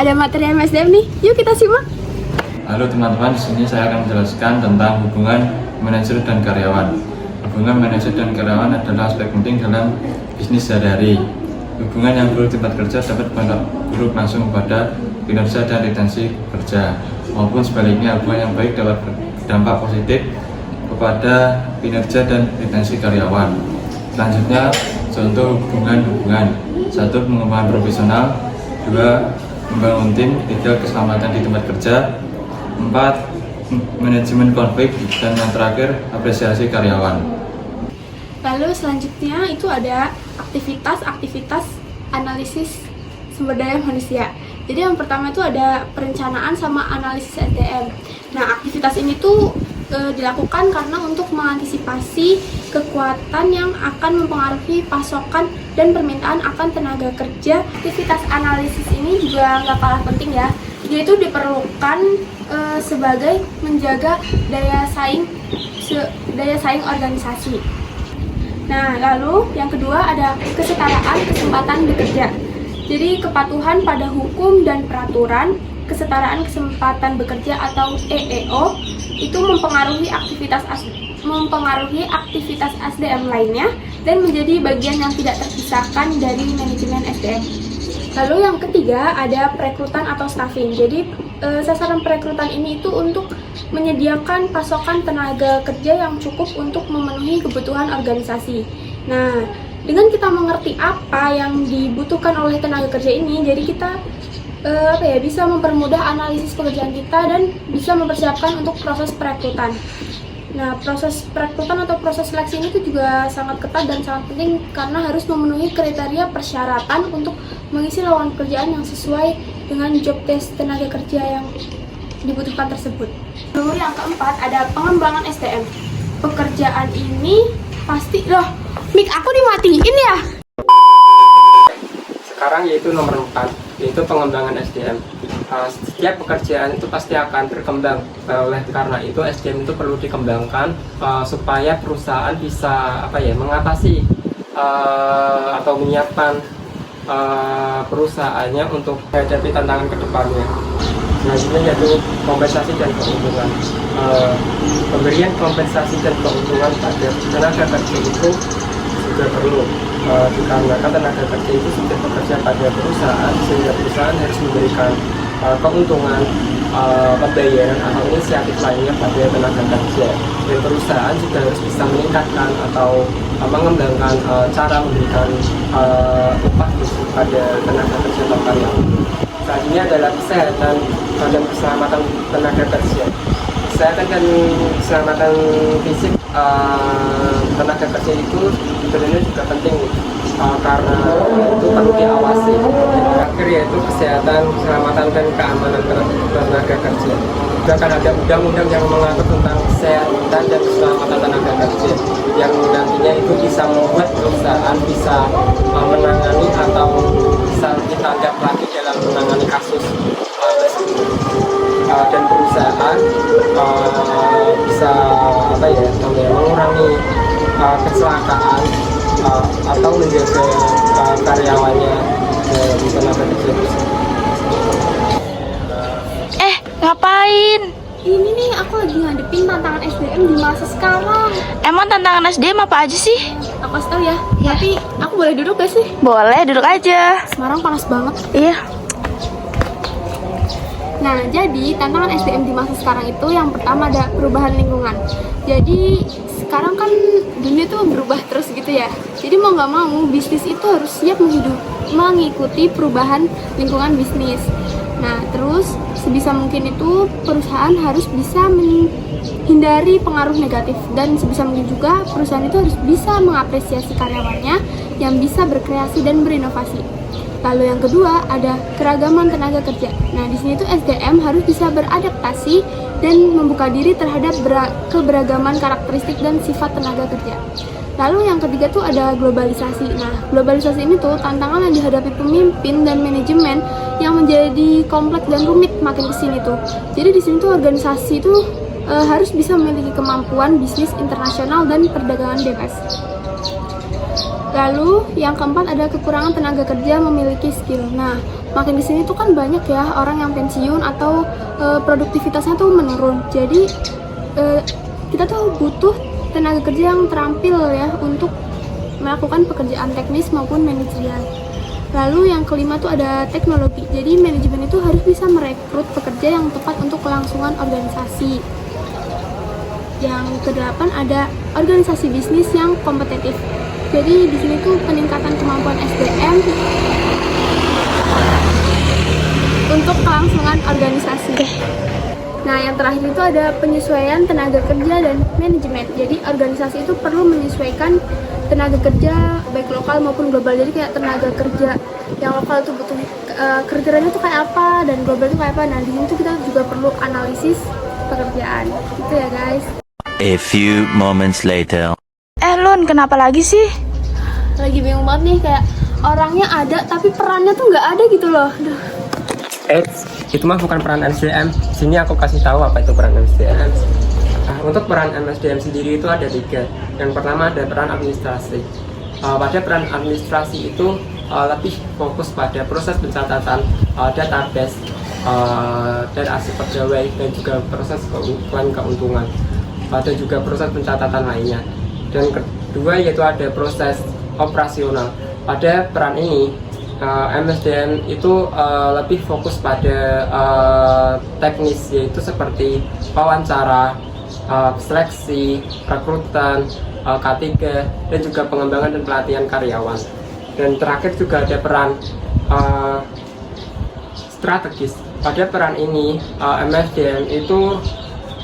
ada materi MSDM nih. Yuk kita simak. Halo teman-teman, di sini saya akan menjelaskan tentang hubungan manajer dan karyawan. Hubungan manajer dan karyawan adalah aspek penting dalam bisnis sehari-hari. Hubungan yang buruk di tempat kerja dapat berdampak langsung pada kinerja dan retensi kerja, maupun sebaliknya hubungan yang baik dapat berdampak positif kepada kinerja dan retensi karyawan. Selanjutnya, contoh hubungan-hubungan. 1. Pengembangan profesional. 2. Membangun tim. 3. Keselamatan di tempat kerja. 4. Manajemen konflik. Dan yang terakhir, apresiasi karyawan. Lalu selanjutnya itu ada aktivitas analisis sumber daya manusia. Jadi yang pertama itu ada perencanaan sama analisis SDM. Nah, aktivitas ini tuh dilakukan karena untuk mengantisipasi kekuatan yang akan mempengaruhi pasokan dan permintaan akan tenaga kerja. Aktivitas analisis ini juga nggak kalah penting ya. Dia itu diperlukan sebagai menjaga daya saing organisasi. Nah, lalu yang kedua ada kesetaraan kesempatan bekerja. Jadi kepatuhan pada hukum dan peraturan, kesetaraan kesempatan bekerja atau EEO itu mempengaruhi aktivitas SDM lainnya dan menjadi bagian yang tidak terpisahkan dari manajemen SDM. Lalu yang ketiga ada perekrutan atau staffing. Jadi sasaran perekrutan ini itu untuk menyediakan pasokan tenaga kerja yang cukup untuk memenuhi kebutuhan organisasi. Nah, dengan kita mengerti apa yang dibutuhkan oleh tenaga kerja ini, jadi kita bisa mempermudah analisis pekerjaan kita dan bisa mempersiapkan untuk proses perekrutan. Nah, proses perekrutan atau proses seleksi ini tuh juga sangat ketat dan sangat penting karena harus memenuhi kriteria persyaratan untuk mengisi lowongan pekerjaan yang sesuai dengan job desk tenaga kerja yang dibutuhkan tersebut. Lalu yang keempat ada pengembangan SDM. Pekerjaan ini pasti mic aku dimatiin ya. Sekarang yaitu nomor 4, yaitu pengembangan SDM. Setiap pekerjaan itu pasti akan berkembang. Oleh karena itu SDM itu perlu dikembangkan supaya perusahaan bisa mengatasi atau menyiapkan perusahaannya untuk menghadapi tantangan ke depannya. Selanjutnya yaitu kompensasi dan keuntungan. Pemberian kompensasi dan keuntungan pada tenaga kerja itu juga perlu dikarenakan tenaga kerja itu sudah bekerja pada perusahaan, sehingga perusahaan harus memberikan keuntungan, pembayaran atau inisiatif lainnya pada tenaga kerja. Dan perusahaan juga harus bisa meningkatkan atau mengembangkan cara memberikan upah pada tenaga kerja atau karyawan. Selanjutnya adalah kesehatan dan keselamatan tenaga kerja. Kesehatan dan keselamatan fisik tenaga kerja itu sebenarnya juga penting karena itu perlu diawasi. Terakhir yaitu kesehatan, keselamatan dan keamanan tenaga kerja. Juga akan ada undang-undang yang mengatur tentang kesehatan dan keselamatan tenaga kerja yang nantinya itu bisa membuat perusahaan bisa menangani atau bisa ditangkap lagi dalam menangani kasus dan perusahaan bisa mengurangi kecelakaan atau menjaga karyawannya di tenaga kerja. Ngapain? Ini nih aku lagi ngadepin tantangan SDM di masa sekarang. Emang tantangan SDM apa aja sih? Aku kasih tau ya. Tapi aku boleh duduk gak sih? Boleh, duduk aja. Semarang panas banget. Iya. Nah, jadi tantangan SDM di masa sekarang itu yang pertama ada perubahan lingkungan. Jadi sekarang kan dunia tuh berubah terus gitu ya. Jadi mau nggak mau bisnis itu harus siap mengikuti perubahan lingkungan bisnis. Nah, terus sebisa mungkin itu perusahaan harus bisa menghindari pengaruh negatif dan sebisa mungkin juga perusahaan itu harus bisa mengapresiasi karyawannya yang bisa berkreasi dan berinovasi. Lalu yang kedua ada keragaman tenaga kerja. Nah, di sini tuh SDM harus bisa beradaptasi dan membuka diri terhadap keberagaman karakteristik dan sifat tenaga kerja. Lalu yang ketiga tuh ada globalisasi. Nah, globalisasi ini tuh tantangan yang dihadapi pemimpin dan manajemen yang menjadi kompleks dan rumit makin kesini tuh. Jadi di sini tuh organisasi tuh harus bisa memiliki kemampuan bisnis internasional dan perdagangan bebas. Lalu yang keempat ada kekurangan tenaga kerja memiliki skill. Nah, makin di sini tuh kan banyak ya orang yang pensiun atau produktivitasnya tuh menurun. Jadi kita tuh butuh tenaga kerja yang terampil ya untuk melakukan pekerjaan teknis maupun manajerial. Lalu yang kelima tuh ada teknologi. Jadi manajemen itu harus bisa merekrut pekerja yang tepat untuk kelangsungan organisasi. Yang kedelapan ada organisasi bisnis yang kompetitif. Jadi di sini tuh peningkatan kemampuan SDM untuk kelangsungan organisasi. Nah, yang terakhir itu ada penyesuaian tenaga kerja dan manajemen. Jadi organisasi itu perlu menyesuaikan tenaga kerja baik lokal maupun global. Jadi kayak tenaga kerja yang lokal itu butuh kriterianya tuh kayak apa dan global itu kayak apa. Nah, di sini tuh kita juga perlu analisis pekerjaan. Gitu ya, guys. A few moments later. Lun, kenapa lagi sih? Lagi bingung banget nih, kayak orangnya ada tapi perannya tuh nggak ada gitu loh. Aduh. Itu mah bukan peran MSDM. Sini aku kasih tahu apa itu peran MSDM. Untuk peran MSDM sendiri itu ada 3. Yang pertama ada peran administrasi. Pada peran administrasi itu lebih fokus pada proses pencatatan database dan arsip pegawai dan juga proses klaim keuntungan. Ada juga proses pencatatan lainnya. Dan kedua yaitu ada proses operasional. Pada peran ini MSDM itu lebih fokus pada teknis, yaitu seperti wawancara, seleksi, rekrutan, K3, dan juga pengembangan dan pelatihan karyawan. Dan terakhir juga ada peran strategis. Pada peran ini MSDM itu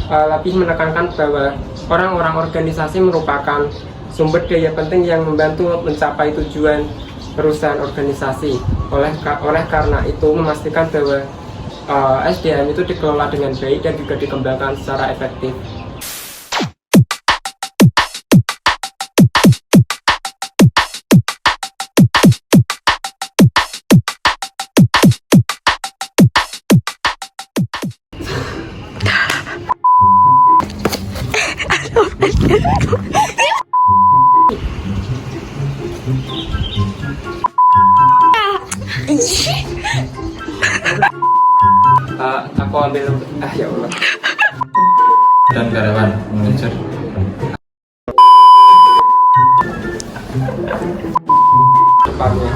lebih menekankan bahwa orang-orang organisasi merupakan sumber daya penting yang membantu mencapai tujuan perusahaan organisasi. Oleh karena itu memastikan bahwa SDM itu dikelola dengan baik dan juga dikembangkan secara efektif. Aku ambil ya Allah. Dan karyawan manajer. Depannya.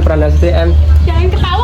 Peran SDM. Jangan ketawa.